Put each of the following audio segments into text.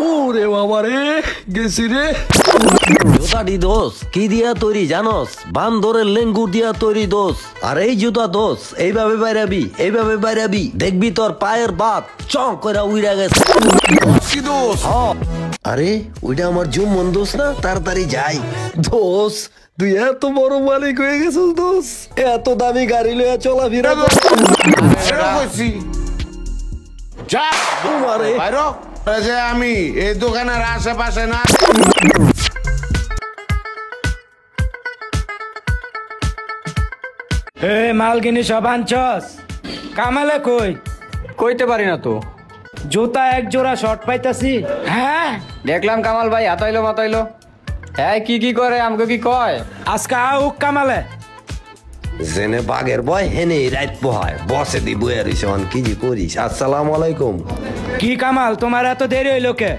ওরে বাবা রে, গেছি রে। জুতাটি দোষ কি দিয়া তৈরি জানোস? বান্দরের লেঙ্গুর দিয়া তৈরি দোষ। আর এই জুতা দোষ এইভাবে বাইরাবি, এইভাবে বাইরাবি, দেখবি তোর পায়ের বাত চং করে উইরা গেছে। কি দোষ? আরে ওইটা আমার জুম্মন দোষ না, তাড়াতাড়ি যাই। দোষ, তুই এত বড় মালিক হয়ে গেছিস দোষ, এত দামি গাড়ি লইয়া চলাফেরা কইছি যা তোমারে বাইরো যে আমি এই দোকানের আশেপাশে না। মালকিনি সব আনছস? কামালে কই? কইতে পারি না তো। জুতা এক জোড়া শর্ট পাইতাছি। হ্যাঁ দেখলাম কামাল ভাই হাতাইলো মাতাইলো। হ্যাঁ কি করে আমাকে কি কয়? আজকে আউক কামালে। জেনে বাঘের বয় হেনে রাত বয় বসে দি বয়ে রইছে। কি জি করিস? আসসালামু আলাইকুম। কি কামাল, তোমার এত দেরি হইলো কে?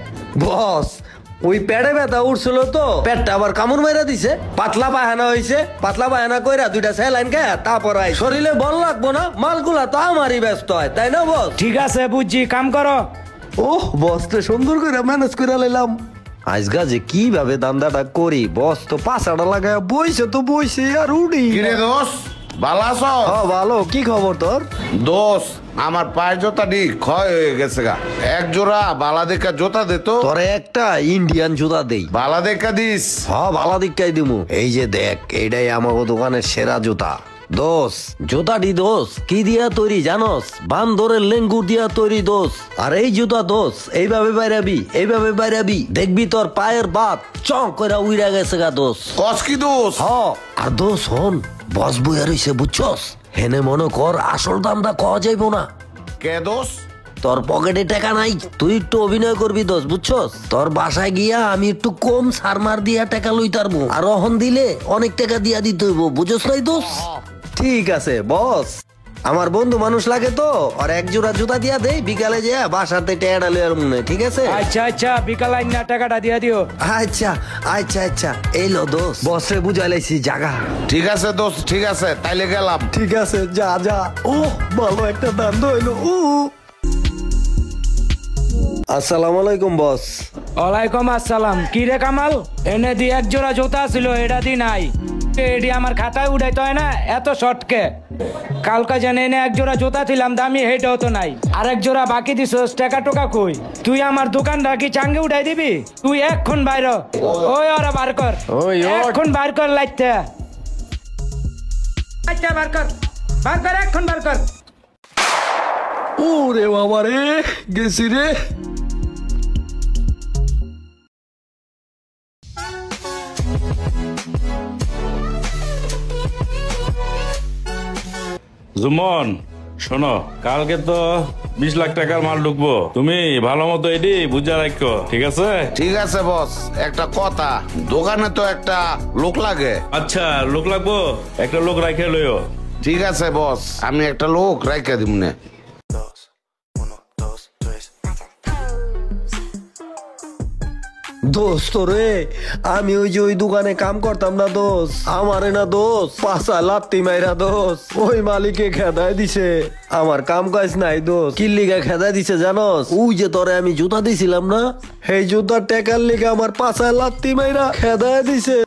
বস ওই পেটে ব্যথা উঠছিল তো, পেটটা আবার কামড় মাইরা দিছে, পাতলা পায়খানা হইছে। পাতলা পায়খানা কইরা দুইটা স্যালাইন খায় তারপর আই। শরীরে বল লাগবো না, মালগুলা তো আমারই ব্যস্ত হয়, তাই না বস? ঠিক আছে বুঝছি, কাম করো। ওহ বস তো সুন্দর করে ম্যানেজ করে লাইলাম। আজগা যে কিভাবে দান্দাটা করি, বস তো পাঁচাটা লাগায় বইছে তো বইছে আর উড়ি। কিরে দোষ ভালো আছো? ভালো। কি খবর তোর? দোষ আমার পায়ের জোতাটি ক্ষয় হয়ে গেছে গা, এক জোড়া বালা দেখা জোতা দে তো। তোরে একটা ইন্ডিয়ান জুতা দেই। বালা দেখা দিস? ভালো দিকটাই দিমু। এই যে দেখ, এইটাই আমাকে দোকানের সেরা জুতা। দোষ জুতাটি দোষ কি দিয়া তৈরি জানোস? বান্দরের লেঙ্গুর দিয়া তৈরি দোষ। আর এই জুতা দোষ এইভাবে বাইরাবি, এইভাবে বাইরাবি, দেখবি তোর পায়ের বাত চং করে উইরা গেছে গা দোষ। কস কি দোষ? আর দোষ হন বস বইয়া রইছে বুঝছস, হেনে মনে কর আসল দামটা কওয়া যাইব না। কে দোষ? তোর পকেটে টাকা নাই, তুই একটু অভিনয় করবি দোষ বুঝছস। তোর বাসায় গিয়া আমি একটু কম সারমার দিয়া টাকা লই তারবো, আর অহন দিলে অনেক টাকা দিয়া দিতে হইব, বুঝছস নাই দোষ? ঠিক আছে বস, আমার বন্ধু মানুষ লাগে তো, আর এক জোড়া জুতা দিয়া দেই, বিকালে যা বাসাতে টেয়ারা লইয়ার মনে। ঠিক আছে? আচ্ছা বিকাল আইনা টাকাটা দিয়া দিও। আচ্ছা এইলো দোষ, বসরে বুঝাই লাইছি জাগা। ঠিক আছে দোষ, ঠিক আছে তাইলে গেলাম। ঠিক আছে যা যা। ও ভালো একটা দান্দ হইলো। আসসালামু আলাইকুম বস। ওয়ালাইকুম আসসালাম। কি রে কামাল, এনে দি এক জোড়া জুতা ছিল, এটা দি নাই। এডি আমার খাতায় উঠাইতে হয় না, এত শর্টকে। কালকা জানে এনে এক জোড়া জুতা ছিলাম দামি, হেটাও তো নাই। আর এক জোড়া বাকি দিছস, টাকা টোকা কই? তুই আমার দোকান রাখি চাঙ্গে উঠাই দিবি? তুই এখন বাইর, ওই ওরা বার কর, এখন বার কর লাইটটা। আচ্ছা বার কর এখন বার কর। ওরে বাবা রে, গেছি রে। জুমন শোনো, কালকে তো 20 লাখ টাকার মাল ঢুকবো, তুমি ভালো মতো এটি বুঝা রাখো, ঠিক আছে? ঠিক আছে বস, একটা কথা, দোকানে তো একটা লোক লাগে। আচ্ছা লোক লাগবো, একটা লোক রাখে লইও। ঠিক আছে বস, আমি একটা লোক রাখে দিমনে। দোস্ত রে, আমি ওই যে ওই দোকানে কাম করতাম না দোষ, আমারে না দোষ পাশা লাত্তি মাইরা দোষ ওই মালিকে খেদায় দিছে। আমার কাম কাজ নাই দোষ। কি লিগা খেদায় দিছে জানোস? ওই যে তোরে আমি জুতা দিছিলাম না, সেই জুতার টেকার লিগে আমার পাশা লাত্তি মাইরা খেদায় দিছে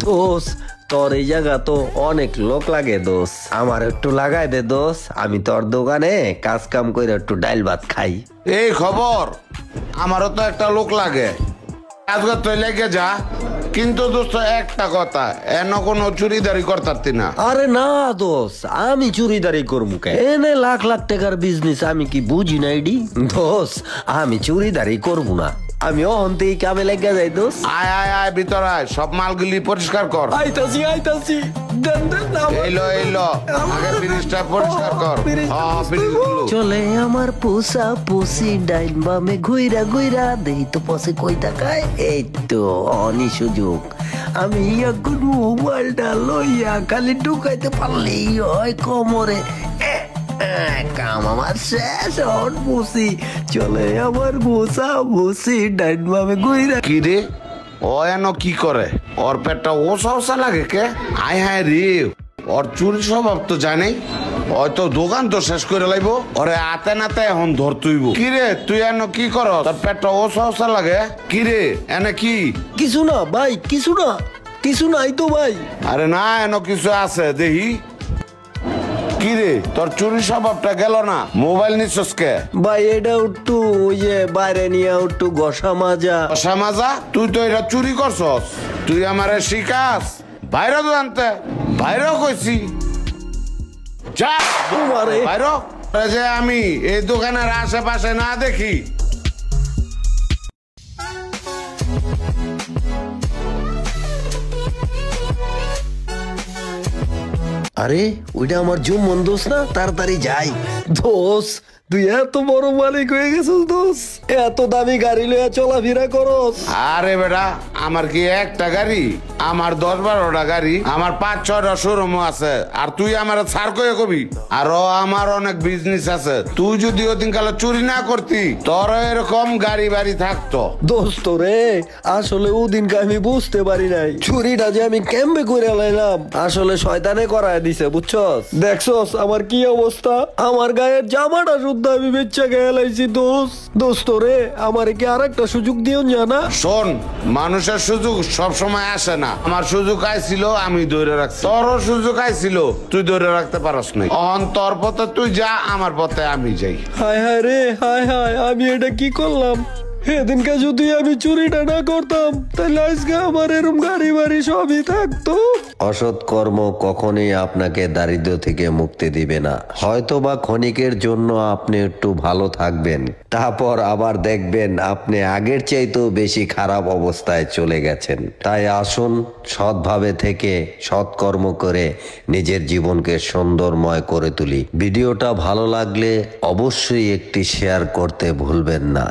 দোষ। তোর এই জায়গা তো অনেক লোক লাগে দোষ, আমার একটু লাগাই দে দোষ, আমি তোর দোকানে কাজ কাম করে একটু ডাইল ভাত খাই। এই খবর, আমারও তো একটা লোক লাগে, আজকে তুই লেগে যা। কিন্তু দোস্ত একটা কথা, এন কোনো চুরিদারি করতারতি না। আরে না দোষ, আমি চুরিদারি করবো কে? এনে লাখ লাখ টাকার বিজনেস, আমি কি বুঝি না এডি? দোষ আমি চুরিদারি করবো না, আমি অহন্তেই কামে লেগে যাই দোষ। আয় আয় আয় ভিতর আয়, সব মালগুলি পরিষ্কার কর। আইতাছি এইলো আগে ফ্রিজটা পরিষ্কার কর। ফ্রিজগুলো চলে আমার পোষা পুষি ডাইন বামে ঘুইরা ঘুইরা দেই তো পসে কই টাকায়। এই তো অনি সুযোগ, আমি এখন মোবাইলটা লইয়া খালি ঢুকাইতে পারলেই হয় কোমরে। কাম আমার শেষ, হট বসি চলে আমার ভূষা ভূষি ডাইন বামে ঘুইরা। কি রে, ও এন কি করে? ওর পেটটা ও সহসা লাগে কে? আয় হায় রে, ওর চুরি স্বভাব তো জানে। হয়তো দোকান তো শেষ করে লাইব ওরে আতে নাতে এখন ধর তুইব কিরে তুই এন কি কর তোর পেটটা ওসা ওসা লাগে কিরে এনে কি কিছু না ভাই, কিছু না, কিছু নাই তো ভাই। আরে না এন কিছু আছে দেখি কিরে তোর চুরি স্বভাবটা গেল না মোবাইল নিচ্ছস কে ভাই এটা একটু ওই যে বাইরে নিয়ে একটু ঘষা মাজা। বসা মাজা তুই তো এটা চুরি করছস তুই আমারে শিখাস বাইরে তো আনতে বাইরেও কইছি যা তোমারে। বাইরে যে আমি এই দোকানের আশেপাশে না দেখি আরে ওইটা আমার জুম্মন দোষ না, তাড়াতাড়ি যাই। দোষ তুই এত বড় মালিক হয়ে গেছিস দোষ, এত দামি গাড়ি লইয়া চলাফেরা করস। আরে বেটা আমার কি একটা গাড়ি, আমার 10-12টা গাড়ি, আমার 5-6টা শোরুম আছে, আর তুই আমার ছাড় কয়ে কবি আরো আমার অনেক বিজনেস আছে। তুই যদি ওদিন কালে চুরি না করতি তোর এরকম গাড়ি বাড়ি থাকতো। দোস্ত রে আসলে ওদিনকে আমি বুঝতে পারি নাই চুরিটা যে আমি কেমবে করে লাইলাম, আসলে শয়তানে করায় দিছে বুঝছস। দেখছস আমার কি অবস্থা, আমার গায়ের জামাটা শুদ্ধ আমি বেচ্চা গায়ে লাইছি দোস্ত রে, আমার কি আর একটা সুযোগ দিও জানা। শোন মানুষের সুযোগ সব সময় আসে না, আমার সুযোগ আইছিল আমি ধরে রাখছি, তোরও সুযোগ আইছিল তুই ধরে রাখতে পারস নাই। অহন তোর পথে তুই যা, আমার পথে আমি যাই। হায় হায় রে হায় হায়, আমি এটা কি করলাম। সেদিনকে যদি আমি চুরিটা না করতাম তাহলে আজকে আমার এরকম গাড়ি বাড়ি সবই থাকতো। অসৎ কর্ম কখনোই আপনাকে দারিদ্র্য থেকে মুক্তি দিবে না। হয়তো বা ক্ষণিকের জন্য আপনি একটু ভালো থাকবেন, তারপর আবার দেখবেন আপনি আগের চাইতেও বেশি খারাপ অবস্থায় চলে গেছেন। তাই আসুন সৎভাবে থেকে সৎকর্ম করে নিজের জীবনকে সুন্দরময় করে তুলি। ভিডিওটা ভালো লাগলে অবশ্যই একটি শেয়ার করতে ভুলবেন না।